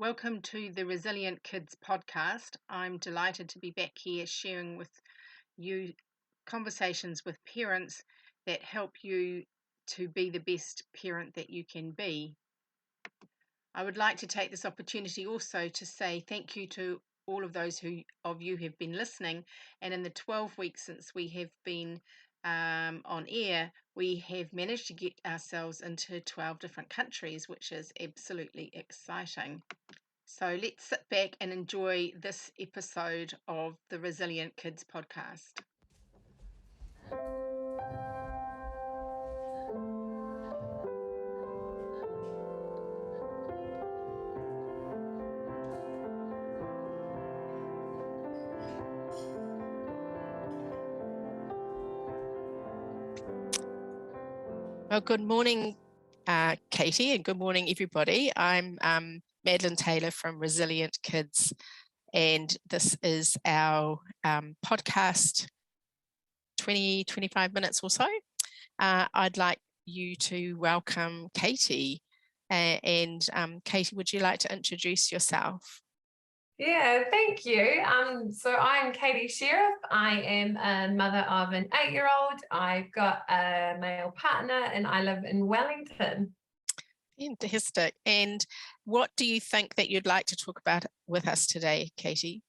Welcome to the Resilient Kids podcast. I'm delighted to be back here sharing with you conversations with parents that help you to be the best parent that you can be. I would like to take this opportunity also to say thank you to all of those of you who've been listening. And in the 12 weeks since we have been on air, we have managed to get ourselves into 12 different countries, which is absolutely exciting. So let's sit back and enjoy this episode of the Resilient Kids podcast. Well, good morning, Katie, and good morning, everybody. I'm Madeleine Taylor from Resilient Kids, and this is our podcast, 25 minutes or so. I'd like you to welcome Katie. And Katie, would you like to introduce yourself? Yeah, thank you. So I'm Katie Sherriff. I am a mother of an 8-year-old. I've got a male partner and I live in Wellington. Fantastic. And what do you think that you'd like to talk about with us today, Katie?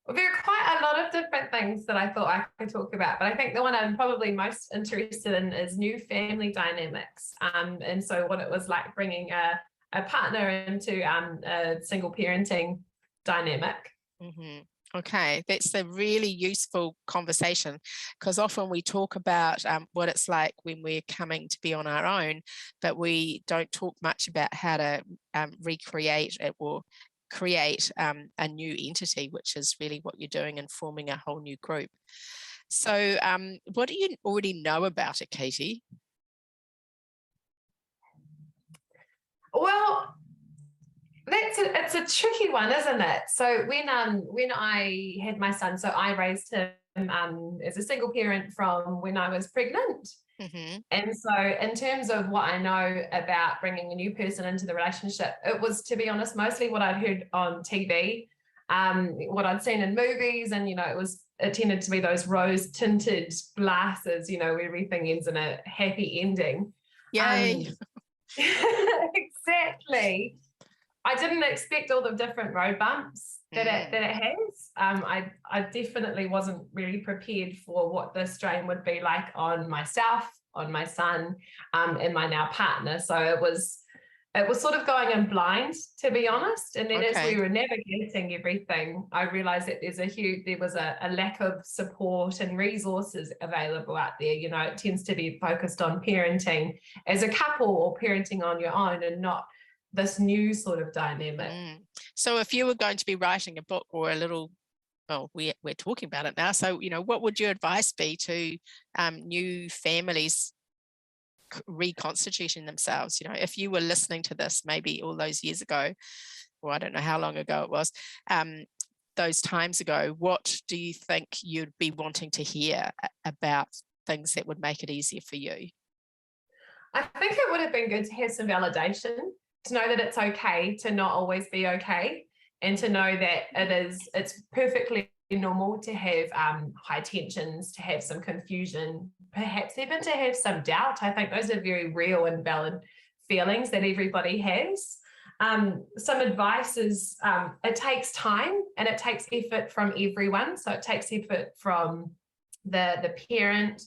Well, there are quite a lot of different things that I thought I could talk about, but I think the one I'm probably most interested in is new family dynamics. And so what it was like bringing a partner into a single parenting dynamic. Mm-hmm. Okay, that's a really useful conversation because often we talk about what it's like when we're coming to be on our own, but we don't talk much about how to recreate it or create a new entity, which is really what you're doing in forming a whole new group. So what do you already know about it, Katie? Well, it's a tricky one, isn't it? So when I had my son, so I raised him as a single parent from when I was pregnant. Mm-hmm. And so in terms of what I know about bringing a new person into the relationship, it was, to be honest, mostly what I'd heard on TV, what I'd seen in movies, and it tended to be those rose tinted glasses, where everything ends in a happy ending. Yay. Exactly. I didn't expect all the different road bumps that it has. I definitely wasn't really prepared for what the strain would be like on myself, on my son, and my now partner. So it was sort of going in blind, to be honest. And then as we were navigating everything, I realized that there was a lack of support and resources available out there. It tends to be focused on parenting as a couple or parenting on your own and not this new sort of dynamic. So if you were going to be writing a book or a little, well, we're talking about it now. So, what would your advice be to new families reconstituting themselves? If you were listening to this maybe all those years ago, or I don't know how long ago it was, those times ago, what do you think you'd be wanting to hear about things that would make it easier for you? I think it would have been good to have some validation, to know that it's okay to not always be okay, and to know that it's perfectly normal to have high tensions, to have some confusion, perhaps even to have some doubt. I think those are very real and valid feelings that everybody has. Some advice is it takes time and it takes effort from everyone. So it takes effort from the parent,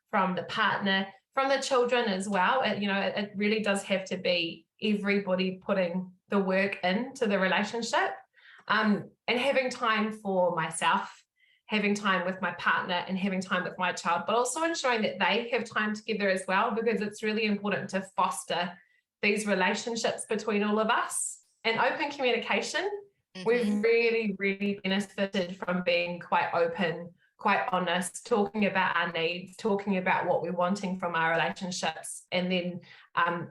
from the partner, from the children as well. It really does have to be everybody putting the work into the relationship, and having time for myself, having time with my partner, and having time with my child, but also ensuring that they have time together as well, because it's really important to foster these relationships between all of us. And open communication, we've really, really benefited from being quite open, quite honest, talking about our needs, talking about what we're wanting from our relationships, and then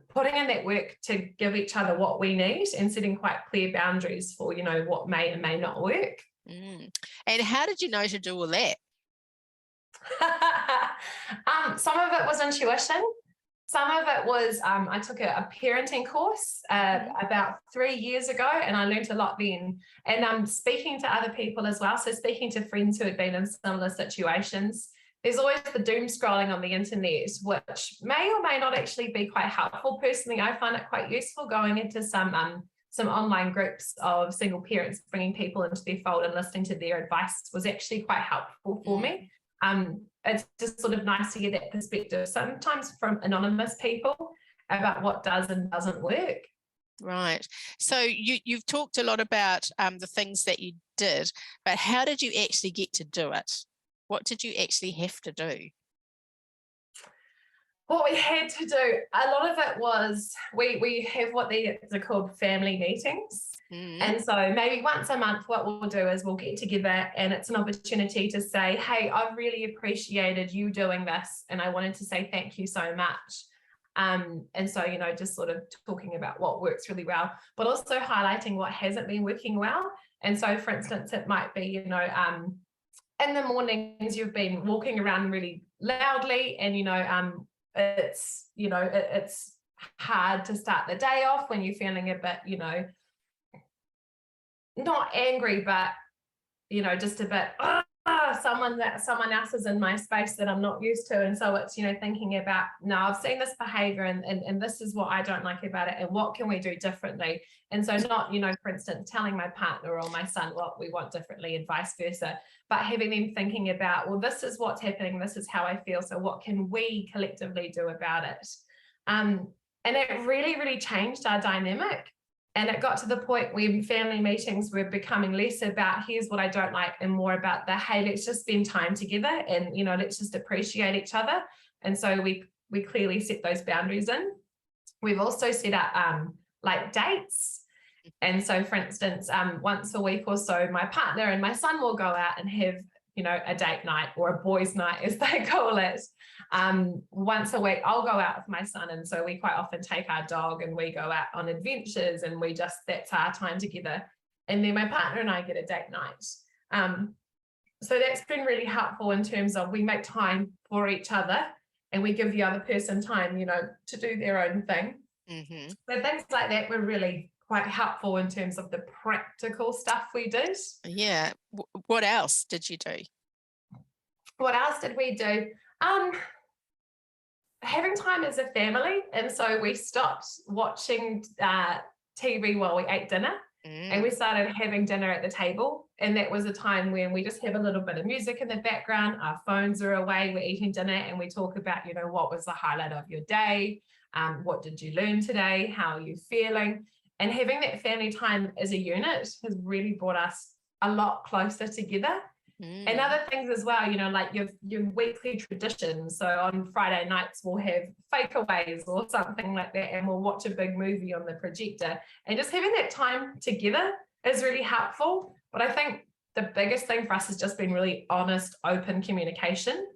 putting in that work to give each other what we need, and setting quite clear boundaries for, what may and may not work. And how did you know to do all that? Some of it was intuition. Some of it was I took a parenting course about 3 years ago, and I learned a lot then. And I'm speaking to other people as well. So speaking to friends who had been in similar situations. There's always the doom scrolling on the internet, which may or may not actually be quite helpful. Personally, I find it quite useful going into some online groups of single parents, bringing people into their fold and listening to their advice was actually quite helpful for me. It's just sort of nice to get that perspective, sometimes from anonymous people, about what does and doesn't work. Right. So you've talked a lot about the things that you did, but how did you actually get to do it? What did you actually have to do? What we had to do, a lot of it was we have what they're called family meetings. And so maybe once a month, what we'll do is we'll get together, and it's an opportunity to say, hey, I've really appreciated you doing this, and I wanted to say thank you so much. And so, just sort of talking about what works really well, but also highlighting what hasn't been working well. And so, for instance, it might be, in the mornings you've been walking around really loudly, and it's hard to start the day off when you're feeling a bit, not angry, but just a bit someone else is in my space that I'm not used to. And so it's thinking about, no, I've seen this behavior, and this is what I don't like about it, and what can we do differently? And so not for instance, telling my partner or my son what we want differently and vice versa, but having them thinking about, well, this is what's happening, this is how I feel, so what can we collectively do about it? And it really, really changed our dynamic. And it got to the point where family meetings were becoming less about, here's what I don't like, and more about the, hey, let's just spend time together, and let's just appreciate each other. And so we clearly set those boundaries in. We've also set up like dates. And so, for instance, once a week or so, my partner and my son will go out and have a date night, or a boys' night as they call it. Once a week I'll go out with my son, and so we quite often take our dog and we go out on adventures, and that's our time together. And then my partner and I get a date night. So that's been really helpful in terms of we make time for each other, and we give the other person time to do their own thing. So things like that were really quite helpful in terms of the practical stuff we did. Yeah. What else did you do? What else did we do? Having time as a family. And so we stopped watching TV while we ate dinner, and we started having dinner at the table. And that was a time when we just have a little bit of music in the background, our phones are away, we're eating dinner, and we talk about, what was the highlight of your day? What did you learn today? How are you feeling? And having that family time as a unit has really brought us a lot closer together. And other things as well, like your weekly traditions. So on Friday nights, we'll have fakeaways or something like that, and we'll watch a big movie on the projector. And just having that time together is really helpful. But I think the biggest thing for us has just been really honest, open communication.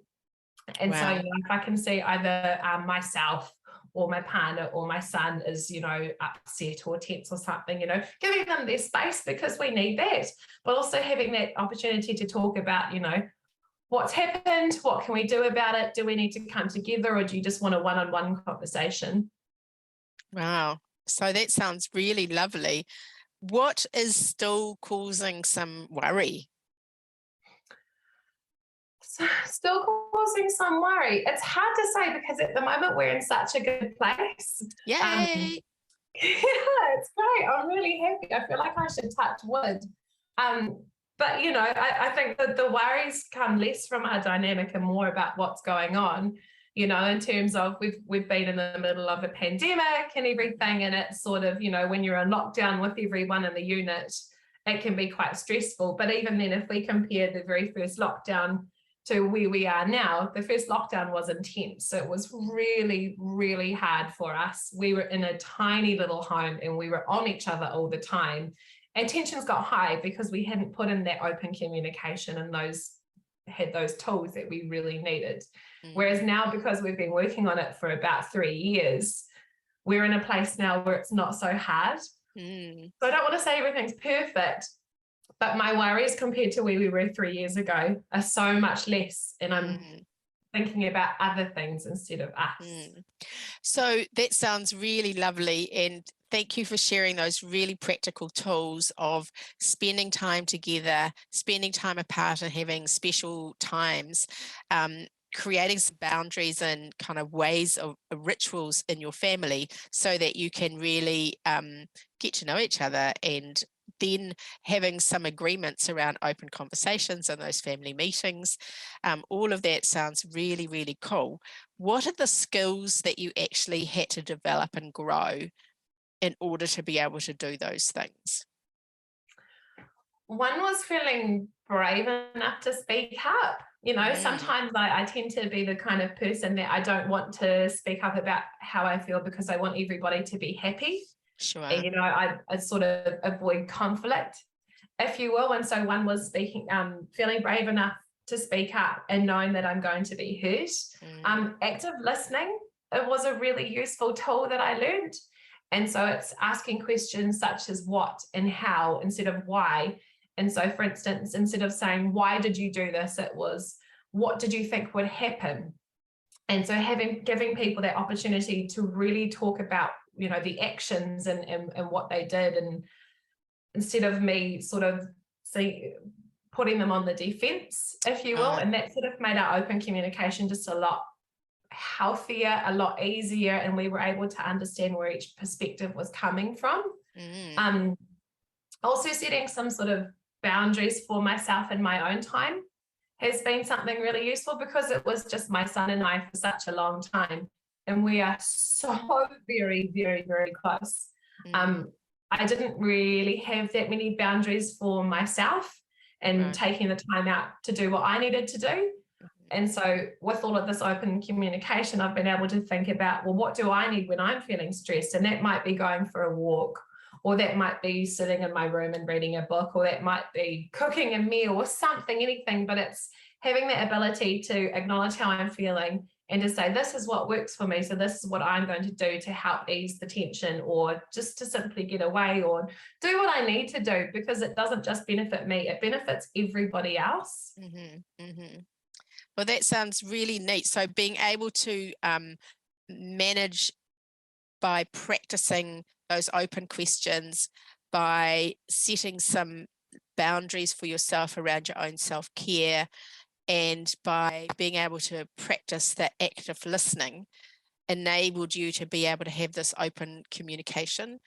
And so, if I can see either myself or my partner or my son is, upset or tense or something, giving them their space, because we need that, but also having that opportunity to talk about, what's happened, what can we do about it? Do we need to come together, or do you just want a one-on-one conversation? Wow. So that sounds really lovely. What is still causing some worry? Still causing some worry. It's hard to say, because at the moment we're in such a good place. Yay! Yeah, it's great. I'm really happy. I feel like I should touch wood. But I think that the worries come less from our dynamic and more about what's going on. In terms of we've been in the middle of a pandemic and everything, and it's sort of when you're in lockdown with everyone in the unit, it can be quite stressful. But even then, if we compare the very first lockdown to where we are now, the first lockdown was intense. So it was really, really hard for us. We were in a tiny little home, and we were on each other all the time. And tensions got high because we hadn't put in that open communication and had those tools that we really needed. Whereas now, because we've been working on it for about 3 years, we're in a place now where it's not so hard. So I don't want to say everything's perfect, but my worries compared to where we were 3 years ago are so much less. And I'm thinking about other things instead of us. So that sounds really lovely, and thank you for sharing those really practical tools of spending time together, spending time apart, and having special times, creating some boundaries and kind of ways of rituals in your family so that you can really get to know each other, and then having some agreements around open conversations and those family meetings. All of that sounds really, really cool. What are the skills that you actually had to develop and grow in order to be able to do those things? One was feeling brave enough to speak up. You know, sometimes I tend to be the kind of person that I don't want to speak up about how I feel because I want everybody to be happy. Sure. And, you know, I sort of avoid conflict, if you will. And so one was feeling brave enough to speak up and knowing that I'm going to be heard. Active listening, it was a really useful tool that I learned. And so it's asking questions such as what and how instead of why. And so, for instance, instead of saying, why did you do this? It was, what did you think would happen? And so giving people that opportunity to really talk about, you know, the actions and what they did. And instead of me sort of putting them on the defense, if you will, and that sort of made our open communication just a lot healthier, a lot easier, and we were able to understand where each perspective was coming from. Also setting some sort of boundaries for myself in my own time has been something really useful, because it was just my son and I for such a long time, and we are so very, very, very close. I didn't really have that many boundaries for myself and taking the time out to do what I needed to do. And so with all of this open communication, I've been able to think about, well, what do I need when I'm feeling stressed? And that might be going for a walk, or that might be sitting in my room and reading a book, or that might be cooking a meal or something, anything. But it's having the ability to acknowledge how I'm feeling and to say, this is what works for me. So this is what I'm going to do to help ease the tension, or just to simply get away, or do what I need to do, because it doesn't just benefit me, it benefits everybody else. Well, that sounds really neat. So being able to manage by practicing those open questions, by setting some boundaries for yourself around your own self-care, and by being able to practice that active listening, enabled you to be able to have this open communication.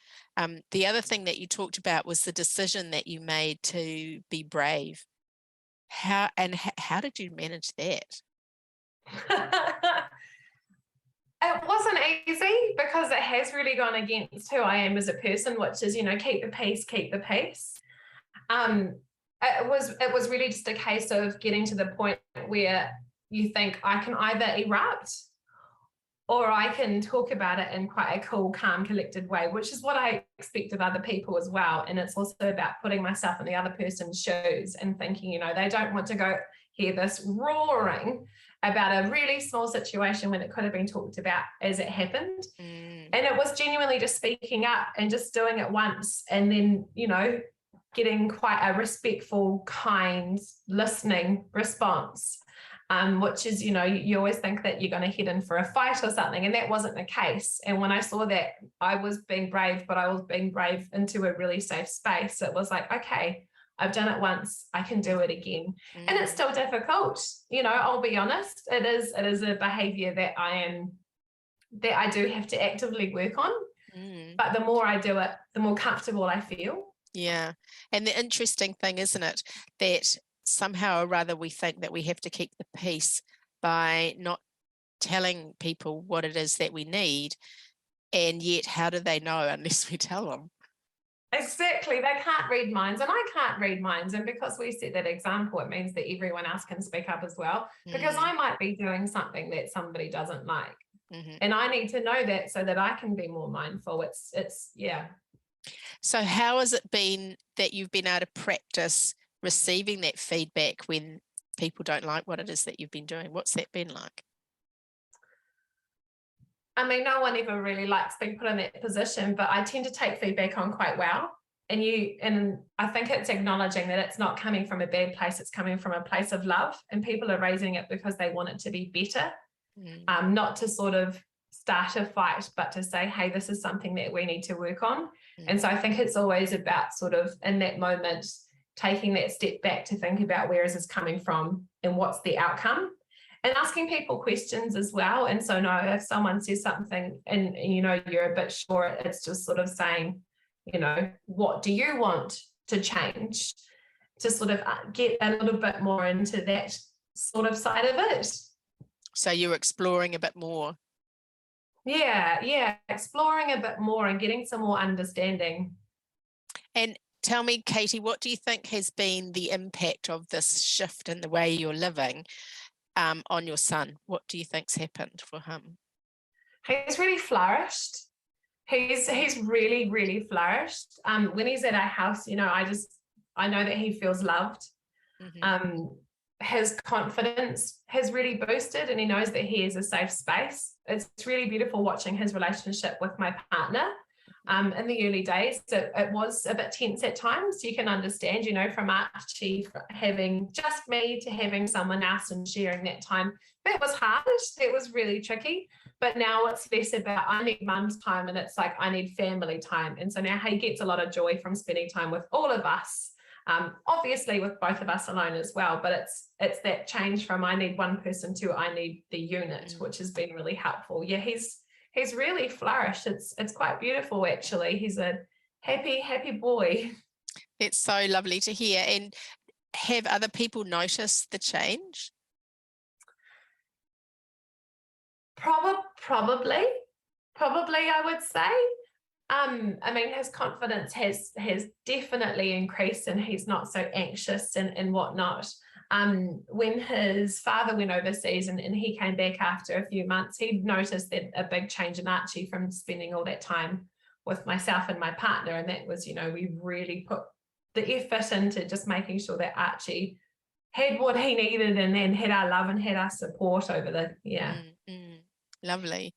The other thing that you talked about was the decision that you made to be brave. How did you manage that? It wasn't easy, because it has really gone against who I am as a person, which is, you know, keep the peace, keep the peace. It was really just a case of getting to the point where you think, I can either erupt or I can talk about it in quite a cool, calm, collected way, which is what I expect of other people as well. And it's also about putting myself in the other person's shoes and thinking, you know, they don't want to go hear this roaring about a really small situation when it could have been talked about as it happened. And it was genuinely just speaking up and just doing it once, and then, you know, getting quite a respectful, kind, listening response, which is, you know, you always think that you're going to head in for a fight or something, and that wasn't the case. And when I saw that I was being brave, but I was being brave into a really safe space, it was like, okay, I've done it once, I can do it again. And it's still difficult, you know, I'll be honest. It is a behavior that I do have to actively work on. But the more I do it, the more comfortable I feel. Yeah. And the interesting thing, isn't it, that somehow or rather we think that we have to keep the peace by not telling people what it is that we need. And yet, how do they know unless we tell them? Exactly. They can't read minds, and I can't read minds. And because we set that example, it means that everyone else can speak up as well, because I might be doing something that somebody doesn't like. And I need to know that so that I can be more mindful. It's yeah. So how has it been that you've been able to practice receiving that feedback when people don't like what it is that you've been doing? What's that been like? I mean, no one ever really likes being put in that position, but I tend to take feedback on quite well. and I think it's acknowledging that it's not coming from a bad place, it's coming from a place of love, and people are raising it because they want it to be better, not to sort of start a fight, but to say, hey, this is something that we need to work on. And so I think it's always about sort of in that moment taking that step back to think about where is this coming from and what's the outcome, and asking people questions as well. And so no, if someone says something and you know you're a bit sure, it's just sort of saying, you know, what do you want to change, to sort of get a little bit more into that sort of side of it. So you're exploring a bit more. Yeah, exploring a bit more and getting some more understanding. And tell me, Katie, what do you think has been the impact of this shift in the way you're living on your son? What do you think's happened for him? He's really flourished. He's really, really flourished. When he's at our house, you know, I know that he feels loved. His confidence has really boosted, and he knows that he is a safe space. It's really beautiful watching his relationship with my partner. In the early days, it was a bit tense at times. You can understand, you know, from Archie having just me to having someone else and sharing that time. That was hard. It was really tricky. But now it's less about I need mum's time, and it's like I need family time. And so now he gets a lot of joy from spending time with all of us. Obviously with both of us alone as well, but it's that change from I need one person to I need the unit, which has been really helpful. Yeah, he's really flourished. It's quite beautiful actually. He's a happy boy. It's so lovely to hear. And have other people noticed the change? Probably I would say. I mean, his confidence has definitely increased, and he's not so anxious and whatnot. When his father went overseas and he came back after a few months, he noticed that a big change in Archie from spending all that time with myself and my partner. And that was, you know, we really put the effort into just making sure that Archie had what he needed and then had our love and had our support over the, Lovely.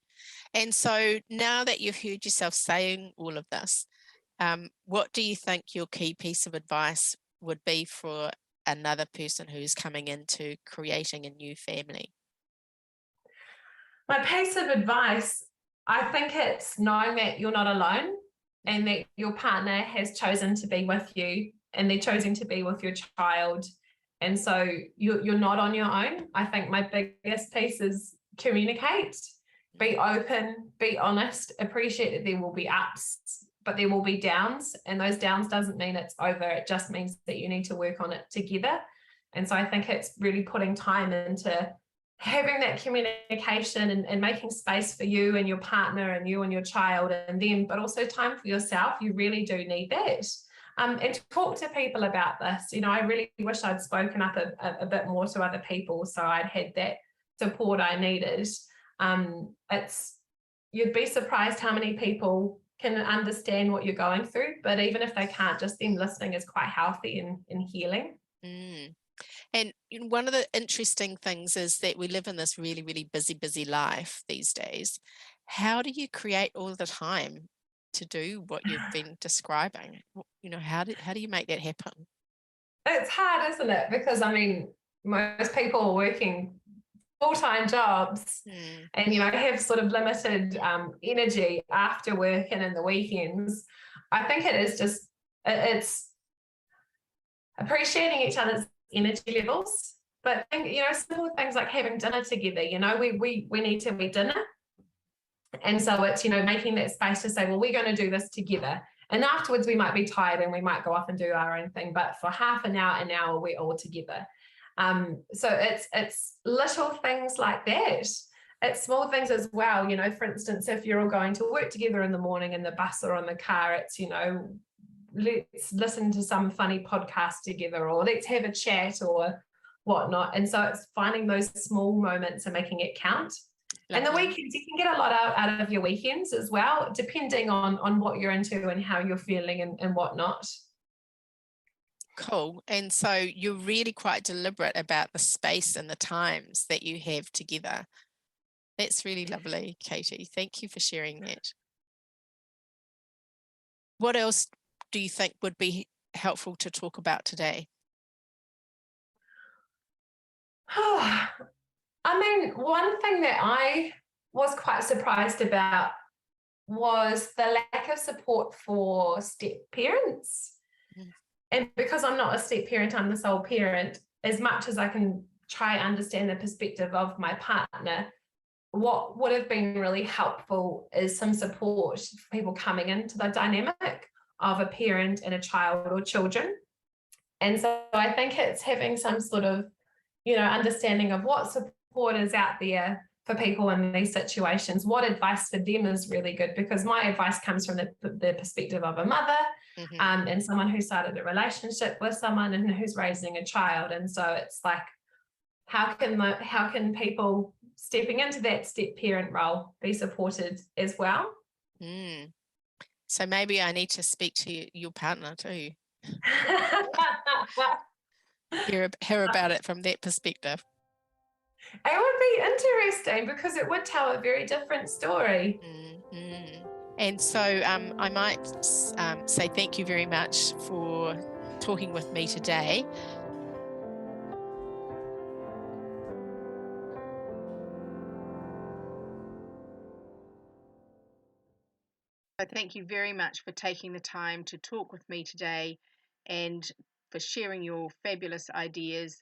And so now that you've heard yourself saying all of this, what do you think your key piece of advice would be for another person who's coming into creating a new family? My piece of advice, I think it's knowing that you're not alone and that your partner has chosen to be with you and they're choosing to be with your child. And so you're not on your own. I think my biggest piece is communicate, be open, be honest, appreciate that there will be ups, but there will be downs. And those downs doesn't mean it's over. It just means that you need to work on it together. And so I think it's really putting time into having that communication and making space for you and your partner and you and your child and them, but also time for yourself. You really do need that. And talk to people about this. You know, I really wish I'd spoken up a bit more to other people so I'd had that support I needed. You'd be surprised how many people can understand what you're going through, but even if they can't, just them listening is quite healthy and healing. And one of the interesting things is that we live in this really, really busy life these days. How do you create all the time to do what you've been describing? You know, how do you make that happen? It's hard, isn't it? Because I mean, most people are working full-time jobs and, you know, have sort of limited energy after work and in the weekends. I think it is just, it's appreciating each other's energy levels. But, you know, small things like having dinner together, you know, we need to eat dinner. And so it's, you know, making that space to say, well, we're going to do this together. And afterwards we might be tired and we might go off and do our own thing. But for half an hour, we're all together. So it's little things like that. It's small things as well. You know, for instance, if you're all going to work together in the morning in the bus or on the car, it's, you know, let's listen to some funny podcast together or let's have a chat or whatnot. And so it's finding those small moments and making it count. And the weekends, you can get a lot out of your weekends as well, depending on what you're into and how you're feeling and whatnot. Cool. And so you're really quite deliberate about the space and the times that you have together. That's really lovely, Katie. Thank you for sharing that. What else do you think would be helpful to talk about today? I mean, one thing that I was quite surprised about was the lack of support for step parents. Mm. And because I'm not a step parent, I'm the sole parent, as much as I can try understand the perspective of my partner, what would have been really helpful is some support for people coming into the dynamic of a parent and a child or children. And so I think it's having some sort of, understanding of what support is out there for people in these situations, what advice for them is really good, because my advice comes from the perspective of a mother, and someone who started a relationship with someone and who's raising a child. And so it's like, how can people stepping into that step parent role be supported as well? So maybe I need to speak to your partner too. Hear about it from that perspective. It would be interesting because it would tell a very different story. And so I might say thank you very much for talking with me today. Thank you very much for taking the time to talk with me today and for sharing your fabulous ideas.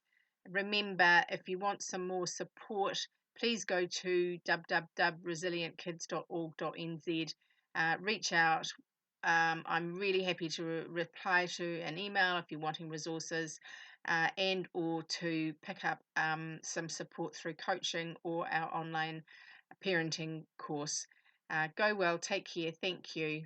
Remember, if you want some more support, please go to www.resilientkids.org.nz. Reach out. I'm really happy to reply to an email if you're wanting resources and or to pick up some support through coaching or our online parenting course. Go well, take care, thank you.